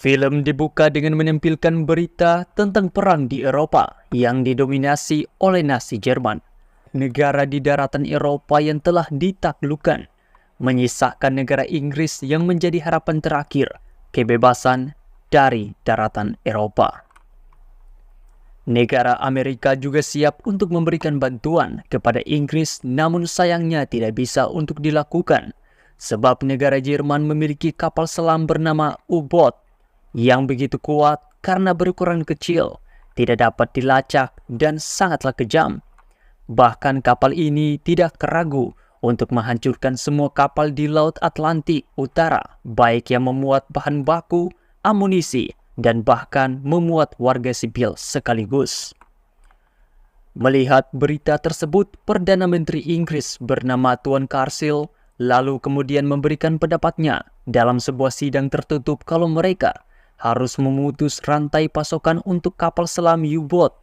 Film dibuka dengan menampilkan berita tentang perang di Eropa yang didominasi oleh Nazi Jerman. Negara di daratan Eropa yang telah ditaklukkan, menyisakan negara Inggris yang menjadi harapan terakhir kebebasan dari daratan Eropa. Negara Amerika juga siap untuk memberikan bantuan kepada Inggris, namun sayangnya tidak bisa untuk dilakukan, sebab negara Jerman memiliki kapal selam bernama U-Boot yang begitu kuat karena berukuran kecil, tidak dapat dilacak dan sangatlah kejam. Bahkan kapal ini tidak ragu untuk menghancurkan semua kapal di Laut Atlantik Utara, baik yang memuat bahan baku, amunisi, dan bahkan memuat warga sipil sekaligus. Melihat berita tersebut, Perdana Menteri Inggris bernama Tuan Churchill lalu kemudian memberikan pendapatnya dalam sebuah sidang tertutup kalau mereka harus memutus rantai pasokan untuk kapal selam U-Boot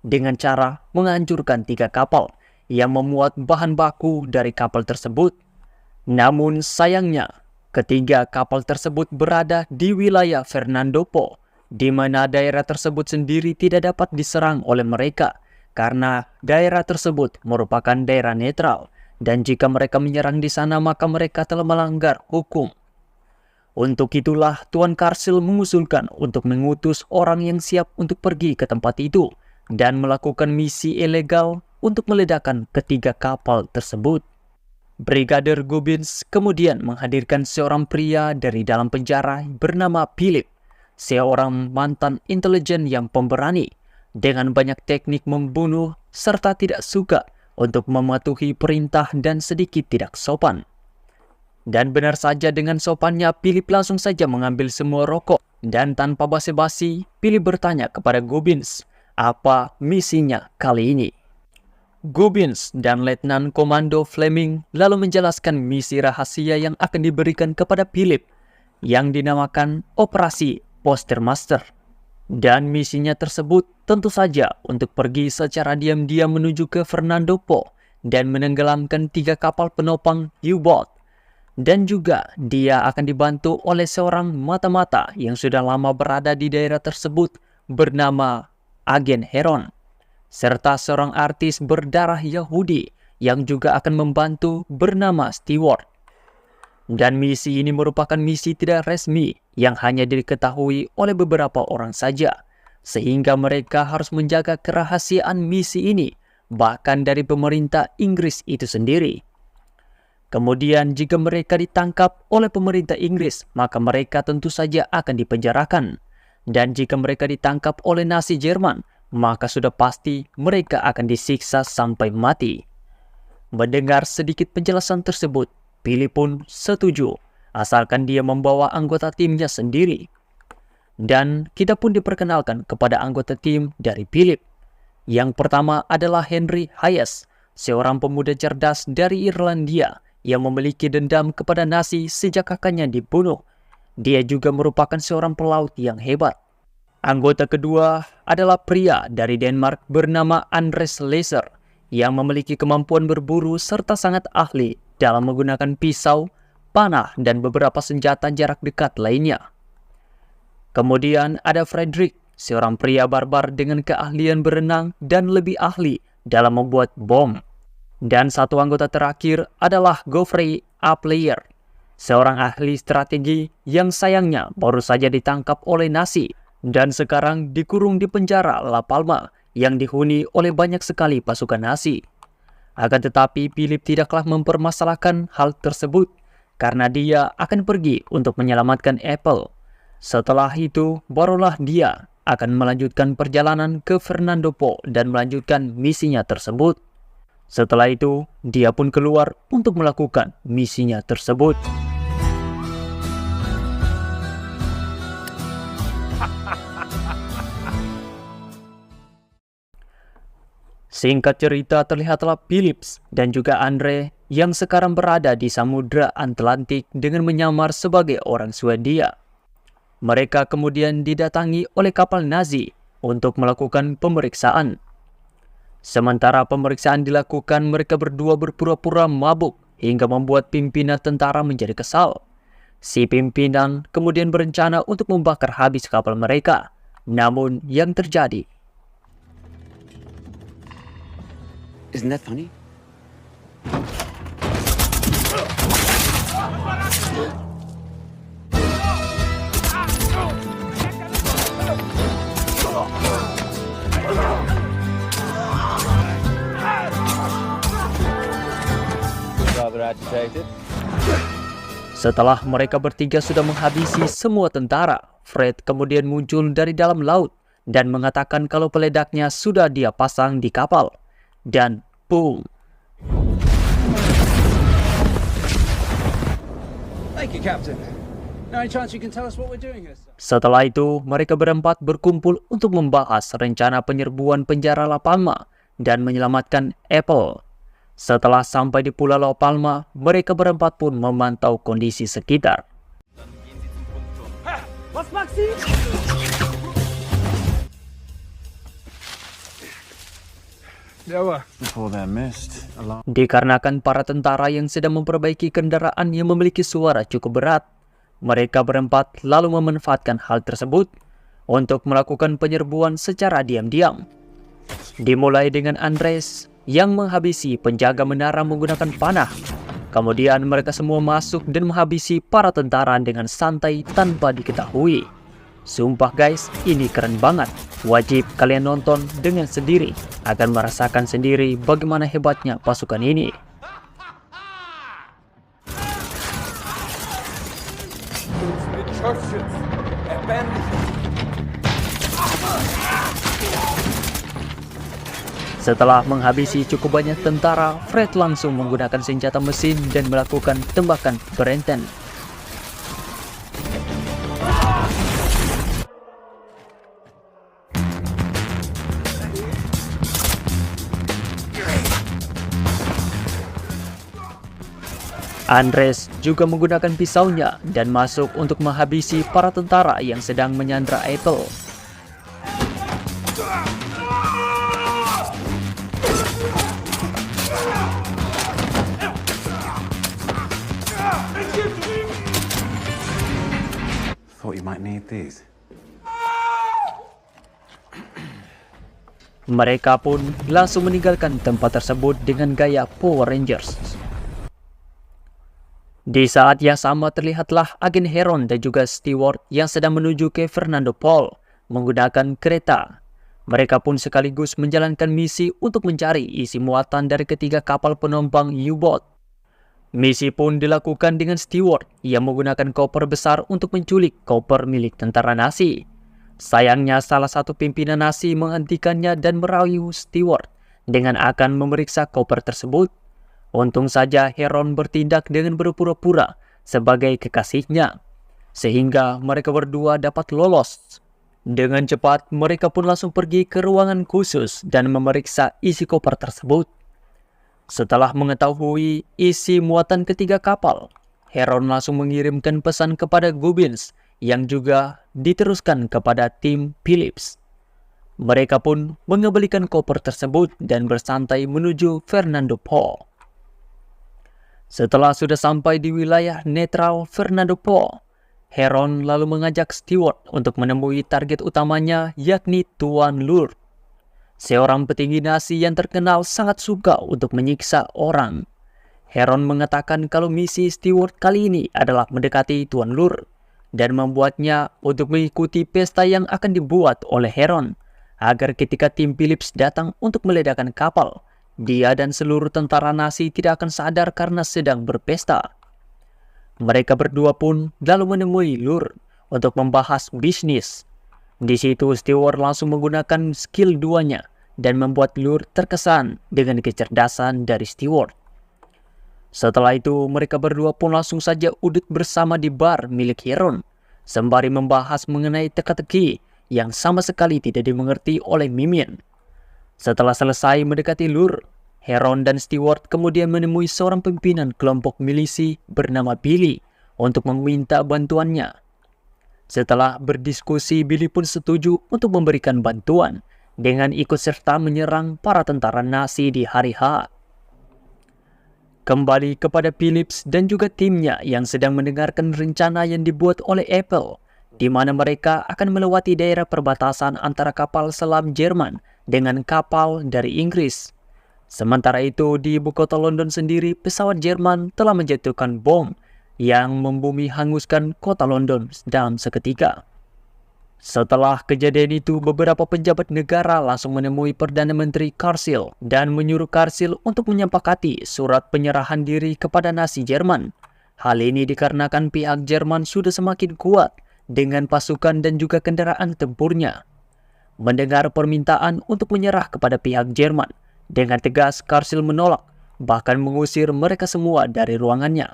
dengan cara menghancurkan 3 kapal yang memuat bahan baku dari kapal tersebut. Namun sayangnya, ketiga kapal tersebut berada di wilayah Fernando Po, di mana daerah tersebut sendiri tidak dapat diserang oleh mereka karena daerah tersebut merupakan daerah netral, dan jika mereka menyerang di sana maka mereka telah melanggar hukum. Untuk itulah Tuan Churchill mengusulkan untuk mengutus orang yang siap untuk pergi ke tempat itu dan melakukan misi ilegal untuk meledakkan ketiga kapal tersebut. Brigadir Gubbins kemudian menghadirkan seorang pria dari dalam penjara bernama Philip, seorang mantan intelijen yang pemberani dengan banyak teknik membunuh serta tidak suka untuk mematuhi perintah dan sedikit tidak sopan. Dan benar saja, dengan sopannya Philip langsung saja mengambil semua rokok dan tanpa basa-basi Philip bertanya kepada Gubbins apa misinya kali ini. Gubbins dan Letnan Komando Fleming lalu menjelaskan misi rahasia yang akan diberikan kepada Philip yang dinamakan Operasi Postermaster. Dan misinya tersebut tentu saja untuk pergi secara diam-diam menuju ke Fernando Po dan menenggelamkan 3 kapal penopang U-Boot. Dan juga dia akan dibantu oleh seorang mata-mata yang sudah lama berada di daerah tersebut bernama Agen Heron, serta seorang artis berdarah Yahudi yang juga akan membantu bernama Stewart. Dan misi ini merupakan misi tidak resmi yang hanya diketahui oleh beberapa orang saja, sehingga mereka harus menjaga kerahasiaan misi ini bahkan dari pemerintah Inggris itu sendiri. Kemudian jika mereka ditangkap oleh pemerintah Inggris, maka mereka tentu saja akan dipenjarakan. Dan jika mereka ditangkap oleh Nazi Jerman, maka sudah pasti mereka akan disiksa sampai mati. Mendengar sedikit penjelasan tersebut, Philip pun setuju, asalkan dia membawa anggota timnya sendiri. Dan kita pun diperkenalkan kepada anggota tim dari Philip. Yang pertama adalah Henry Hayes, seorang pemuda cerdas dari Irlandia yang memiliki dendam kepada Nazi sejak kakaknya dibunuh. Dia juga merupakan seorang pelaut yang hebat. Anggota kedua adalah pria dari Denmark bernama Andres Laser yang memiliki kemampuan berburu serta sangat ahli dalam menggunakan pisau, panah, dan beberapa senjata jarak dekat lainnya. Kemudian ada Frederick, seorang pria barbar dengan keahlian berenang dan lebih ahli dalam membuat bom. Dan satu anggota terakhir adalah Geoffrey Player, seorang ahli strategi yang sayangnya baru saja ditangkap oleh Nazi dan sekarang dikurung di penjara La Palma yang dihuni oleh banyak sekali pasukan Nazi. Akan tetapi Philip tidaklah mempermasalahkan hal tersebut karena dia akan pergi untuk menyelamatkan Apple. Setelah itu barulah dia akan melanjutkan perjalanan ke Fernando Po dan melanjutkan misinya tersebut. Setelah itu, dia pun keluar untuk melakukan misinya tersebut. Singkat cerita, terlihatlah Phillips dan juga Andre yang sekarang berada di Samudra Atlantik dengan menyamar sebagai orang Swedia. Mereka kemudian didatangi oleh kapal Nazi untuk melakukan pemeriksaan. Sementara pemeriksaan dilakukan, mereka berdua berpura-pura mabuk hingga membuat pimpinan tentara menjadi kesal. Si pimpinan kemudian berencana untuk membakar habis kapal mereka. Namun yang terjadi, Isn't that funny? Rather agitated. setelah mereka bertiga sudah menghabisi semua tentara, Fred kemudian muncul dari dalam laut dan mengatakan kalau peledaknya sudah dia pasang di kapal. Dan boom! Thank you, Captain. Now, any chance you can tell us what we're doing here, sir? Setelah itu, mereka berempat berkumpul untuk membahas rencana penyerbuan penjara La Palma dan menyelamatkan Apple. Setelah sampai di Pulau La Palma, mereka berempat pun memantau kondisi sekitar. Before they're missed, alarm. Dikarenakan para tentara yang sedang memperbaiki kendaraan yang memiliki suara cukup berat, mereka berempat lalu memanfaatkan hal tersebut untuk melakukan penyerbuan secara diam-diam. Dimulai dengan Andres yang menghabisi penjaga menara menggunakan panah. Kemudian mereka semua masuk dan menghabisi para tentara dengan santai tanpa diketahui. Sumpah guys, ini keren banget. Wajib kalian nonton dengan sendiri agar merasakan sendiri bagaimana hebatnya pasukan ini. Setelah menghabisi cukup banyak tentara, Fred langsung menggunakan senjata mesin dan melakukan tembakan berenten. Andres juga menggunakan pisaunya dan masuk untuk menghabisi para tentara yang sedang menyandra Apple. Thought you might need these. Mereka pun langsung meninggalkan tempat tersebut dengan gaya Power Rangers. Di saat yang sama terlihatlah agen Heron dan juga Stewart yang sedang menuju ke Fernando Po menggunakan kereta. Mereka pun sekaligus menjalankan misi untuk mencari isi muatan dari ketiga kapal penumpang U-boat. Misi pun dilakukan dengan Stewart yang menggunakan koper besar untuk menculik koper milik tentara Nazi. Sayangnya salah satu pimpinan Nazi menghentikannya dan merayu Stewart dengan akan memeriksa koper tersebut. Untung saja Heron bertindak dengan berpura-pura sebagai kekasihnya, sehingga mereka berdua dapat lolos. Dengan cepat, mereka pun langsung pergi ke ruangan khusus dan memeriksa isi koper tersebut. Setelah mengetahui isi muatan ketiga kapal, Heron langsung mengirimkan pesan kepada Gubbins yang juga diteruskan kepada tim Phillips. Mereka pun mengembalikan koper tersebut dan bersantai menuju Fernando Po. Setelah sudah sampai di wilayah netral Fernando Po, Heron lalu mengajak Stewart untuk menemui target utamanya yakni Tuan Lur, seorang petinggi Nazi yang terkenal sangat suka untuk menyiksa orang. Heron mengatakan kalau misi Stewart kali ini adalah mendekati Tuan Lur dan membuatnya untuk mengikuti pesta yang akan dibuat oleh Heron agar ketika tim Phillips datang untuk meledakkan kapal, dia dan seluruh tentara Nazi tidak akan sadar karena sedang berpesta. Mereka berdua pun lalu menemui Lur untuk membahas bisnis. Di situ Stewart langsung menggunakan skill duanya dan membuat Lur terkesan dengan kecerdasan dari Stewart. Setelah itu mereka berdua pun langsung saja udut bersama di bar milik Heron, sembari membahas mengenai teka-teki yang sama sekali tidak dimengerti oleh Mimin. Setelah selesai mendekati Lur, Heron dan Stewart kemudian menemui seorang pimpinan kelompok milisi bernama Billy untuk meminta bantuannya. Setelah berdiskusi, Billy pun setuju untuk memberikan bantuan dengan ikut serta menyerang para tentara Nazi di hari H. Kembali kepada Philips dan juga timnya yang sedang mendengarkan rencana yang dibuat oleh Apple, di mana mereka akan melewati daerah perbatasan antara kapal selam Jerman dengan kapal dari Inggris. Sementara itu, di ibu kota London sendiri, pesawat Jerman telah menjatuhkan bom yang membumi hanguskan kota London dalam seketika. Setelah kejadian itu, beberapa pejabat negara langsung menemui Perdana Menteri Churchill dan menyuruh Churchill untuk menyepakati surat penyerahan diri kepada Nazi Jerman. Hal ini dikarenakan pihak Jerman sudah semakin kuat dengan pasukan dan juga kendaraan tempurnya. Mendengar permintaan untuk menyerah kepada pihak Jerman, dengan tegas Churchill menolak, bahkan mengusir mereka semua dari ruangannya.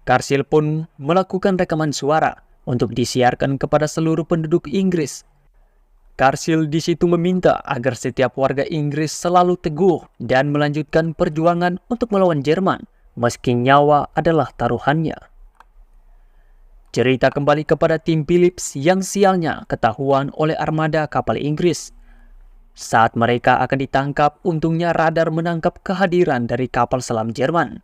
Churchill pun melakukan rekaman suara untuk disiarkan kepada seluruh penduduk Inggris. Churchill di situ meminta agar setiap warga Inggris selalu teguh dan melanjutkan perjuangan untuk melawan Jerman, meski nyawa adalah taruhannya. Cerita kembali kepada tim Philips yang sialnya ketahuan oleh armada kapal Inggris. Saat mereka akan ditangkap, untungnya radar menangkap kehadiran dari kapal selam Jerman,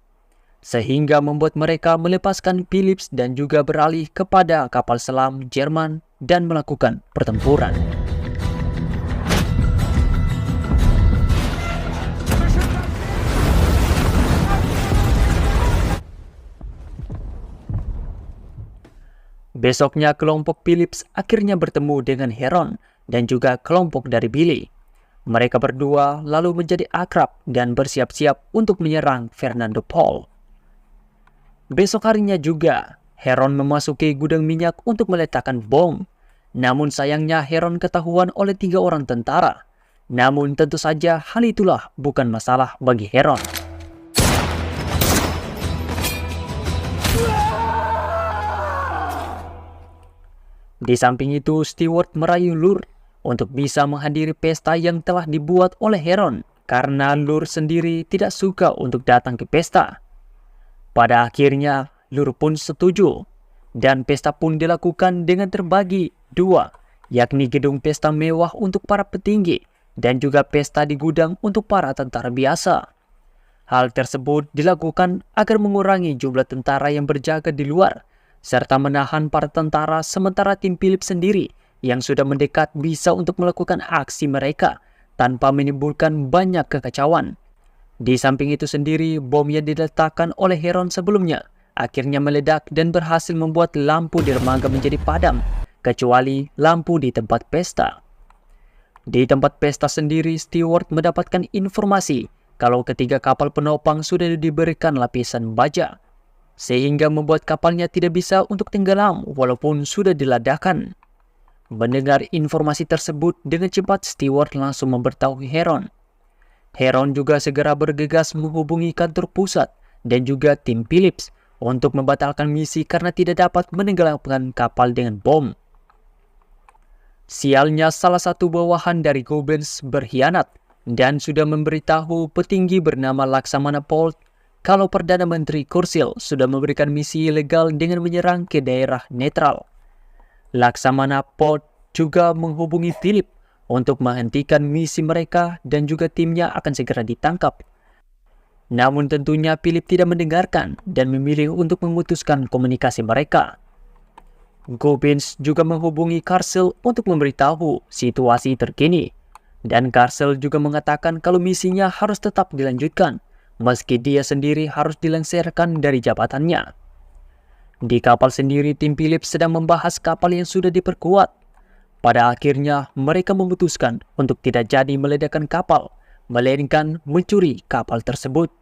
sehingga membuat mereka melepaskan Philips dan juga beralih kepada kapal selam Jerman dan melakukan pertempuran. Besoknya kelompok Philips akhirnya bertemu dengan Heron dan juga kelompok dari Billy. Mereka berdua lalu menjadi akrab dan bersiap-siap untuk menyerang Fernando Paul. Besok harinya juga, Heron memasuki gudang minyak untuk meletakkan bom. Namun sayangnya Heron ketahuan oleh 3 orang tentara. Namun tentu saja hal itulah bukan masalah bagi Heron. Di samping itu, Stewart merayu Lur untuk bisa menghadiri pesta yang telah dibuat oleh Heron, karena Lur sendiri tidak suka untuk datang ke pesta. Pada akhirnya, Lur pun setuju, dan pesta pun dilakukan dengan terbagi 2, yakni gedung pesta mewah untuk para petinggi, dan juga pesta di gudang untuk para tentara biasa. Hal tersebut dilakukan agar mengurangi jumlah tentara yang berjaga di luar, serta menahan para tentara, sementara tim Philips sendiri yang sudah mendekat bisa untuk melakukan aksi mereka tanpa menimbulkan banyak kekacauan. Di samping itu sendiri, bom yang diletakkan oleh Heron sebelumnya akhirnya meledak dan berhasil membuat lampu di dermaga menjadi padam, kecuali lampu di tempat pesta. Di tempat pesta sendiri, Stewart mendapatkan informasi kalau ketiga kapal penopang sudah diberikan lapisan baja, sehingga membuat kapalnya tidak bisa untuk tenggelam walaupun sudah diledakkan. Mendengar informasi tersebut, dengan cepat Stewart langsung memberitahu Heron. Heron juga segera bergegas menghubungi kantor pusat dan juga tim Philips untuk membatalkan misi karena tidak dapat menenggelamkan kapal dengan bom. Sialnya, salah satu bawahan dari Goebbels berkhianat dan sudah memberitahu petinggi bernama Laksamana Polt kalau Perdana Menteri Churchill sudah memberikan misi ilegal dengan menyerang ke daerah netral. Laksamana Polt juga menghubungi Philip untuk menghentikan misi mereka dan juga timnya akan segera ditangkap. Namun tentunya Philip tidak mendengarkan dan memilih untuk memutuskan komunikasi mereka. Goebbels juga menghubungi Churchill untuk memberitahu situasi terkini, dan Churchill juga mengatakan kalau misinya harus tetap dilanjutkan, meski dia sendiri harus dilengsarkan dari jabatannya. Di kapal sendiri, tim Philips sedang membahas kapal yang sudah diperkuat. Pada akhirnya, mereka memutuskan untuk tidak jadi meledakkan kapal, melainkan mencuri kapal tersebut.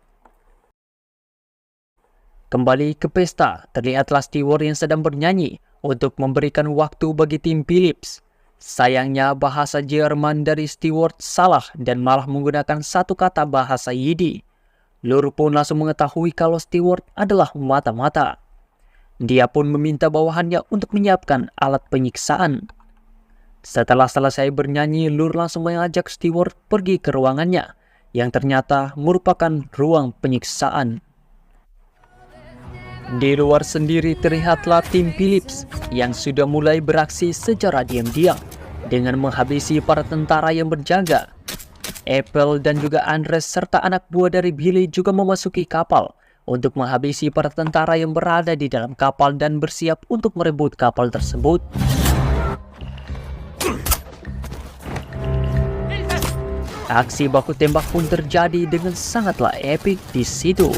Kembali ke pesta, terlihatlah Stewart yang sedang bernyanyi untuk memberikan waktu bagi tim Philips. Sayangnya, bahasa Jerman dari Stewart salah dan malah menggunakan satu kata bahasa Yiddi. Lur pun langsung mengetahui kalau Stewart adalah mata-mata. Dia pun meminta bawahannya untuk menyiapkan alat penyiksaan. Setelah selesai bernyanyi, Lur langsung mengajak Stewart pergi ke ruangannya, yang ternyata merupakan ruang penyiksaan. Di luar sendiri terlihatlah tim Philips yang sudah mulai beraksi secara diam-diam dengan menghabisi para tentara yang berjaga. Apple dan juga Andres serta anak buah dari Billy juga memasuki kapal untuk menghabisi para tentara yang berada di dalam kapal dan bersiap untuk merebut kapal tersebut. Aksi baku tembak pun terjadi dengan sangatlah epik di situ.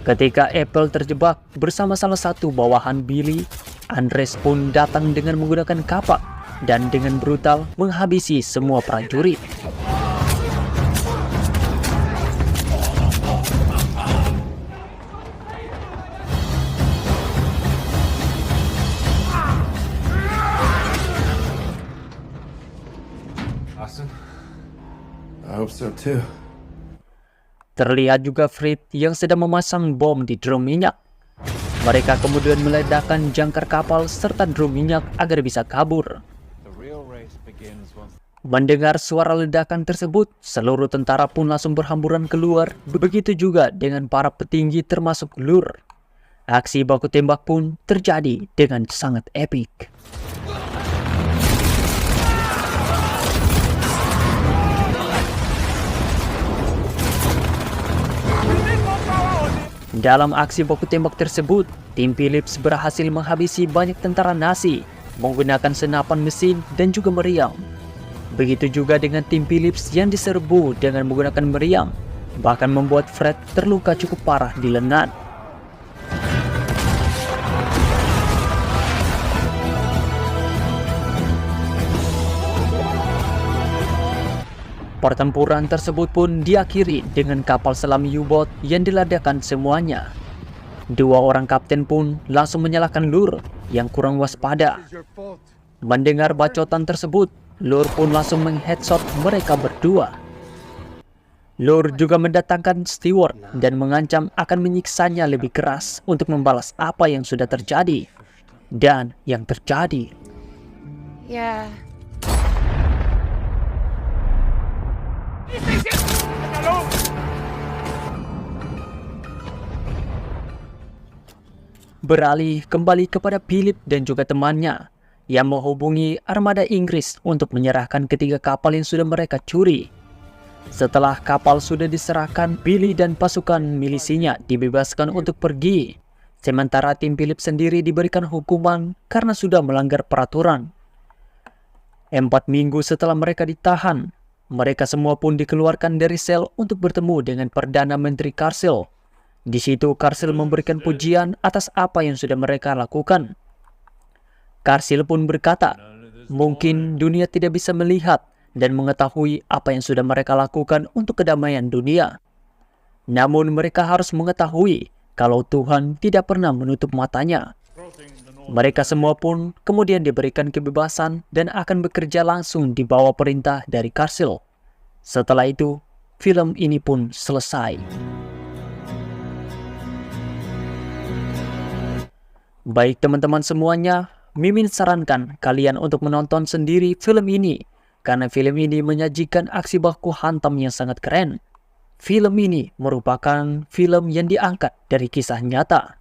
Ketika Apple terjebak bersama salah satu bawahan Billy, Andres pun datang dengan menggunakan kapak dan dengan brutal menghabisi semua prajurit. Austin? I hope so too. Terlihat juga Fritz yang sedang memasang bom di drum minyak. Mereka kemudian meledakkan jangkar kapal serta drum minyak agar bisa kabur. Mendengar suara ledakan tersebut, seluruh tentara pun langsung berhamburan keluar, begitu juga dengan para petinggi termasuk Lur. Aksi baku tembak pun terjadi dengan sangat epik. Dalam aksi baku tembak tersebut, tim Phillips berhasil menghabisi banyak tentara Nazi menggunakan senapan mesin dan juga meriam. Begitu juga dengan tim Phillips yang diserbu dengan menggunakan meriam, bahkan membuat Fred terluka cukup parah di lengan. Pertempuran tersebut pun diakhiri dengan kapal selam U-boat yang diledakkan semuanya. Dua orang kapten pun langsung menyalahkan Lur yang kurang waspada. Mendengar bacotan tersebut, Lur pun langsung mengheadshot mereka berdua. Lur juga mendatangkan Stewart dan mengancam akan menyiksanya lebih keras untuk membalas apa yang sudah terjadi. Dan yang terjadi. Yeah. Beralih kembali kepada Philip dan juga temannya yang menghubungi armada Inggris untuk menyerahkan ketiga kapal yang sudah mereka curi. Setelah kapal sudah diserahkan, Billy dan pasukan milisinya dibebaskan untuk pergi. Sementara tim Philip sendiri diberikan hukuman karena sudah melanggar peraturan. 4 minggu setelah mereka ditahan, mereka semua pun dikeluarkan dari sel untuk bertemu dengan Perdana Menteri Karsil. Di situ Karsil memberikan pujian atas apa yang sudah mereka lakukan. Karsil pun berkata, mungkin dunia tidak bisa melihat dan mengetahui apa yang sudah mereka lakukan untuk kedamaian dunia. Namun mereka harus mengetahui kalau Tuhan tidak pernah menutup matanya. Mereka semua pun kemudian diberikan kebebasan dan akan bekerja langsung di bawah perintah dari Karsil. Setelah itu, film ini pun selesai. Baik teman-teman semuanya, Mimin sarankan kalian untuk menonton sendiri film ini karena film ini menyajikan aksi baku hantam yang sangat keren. Film ini merupakan film yang diangkat dari kisah nyata.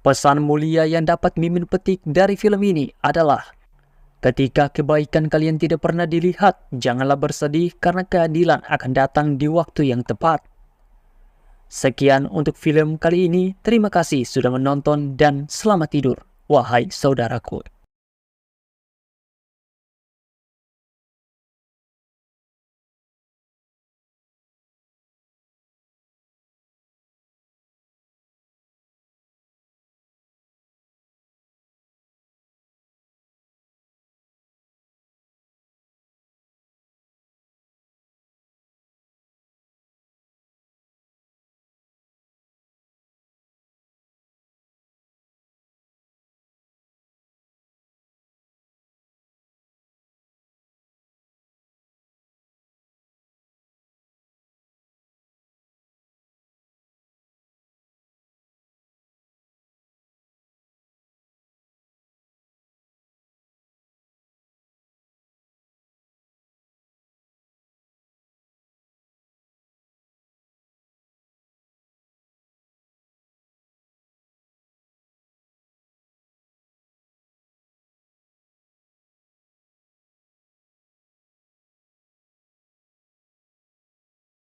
Pesan mulia yang dapat Mimin petik dari film ini adalah ketika kebaikan kalian tidak pernah dilihat, janganlah bersedih karena keadilan akan datang di waktu yang tepat. Sekian untuk film kali ini. Terima kasih sudah menonton dan selamat tidur, wahai saudaraku.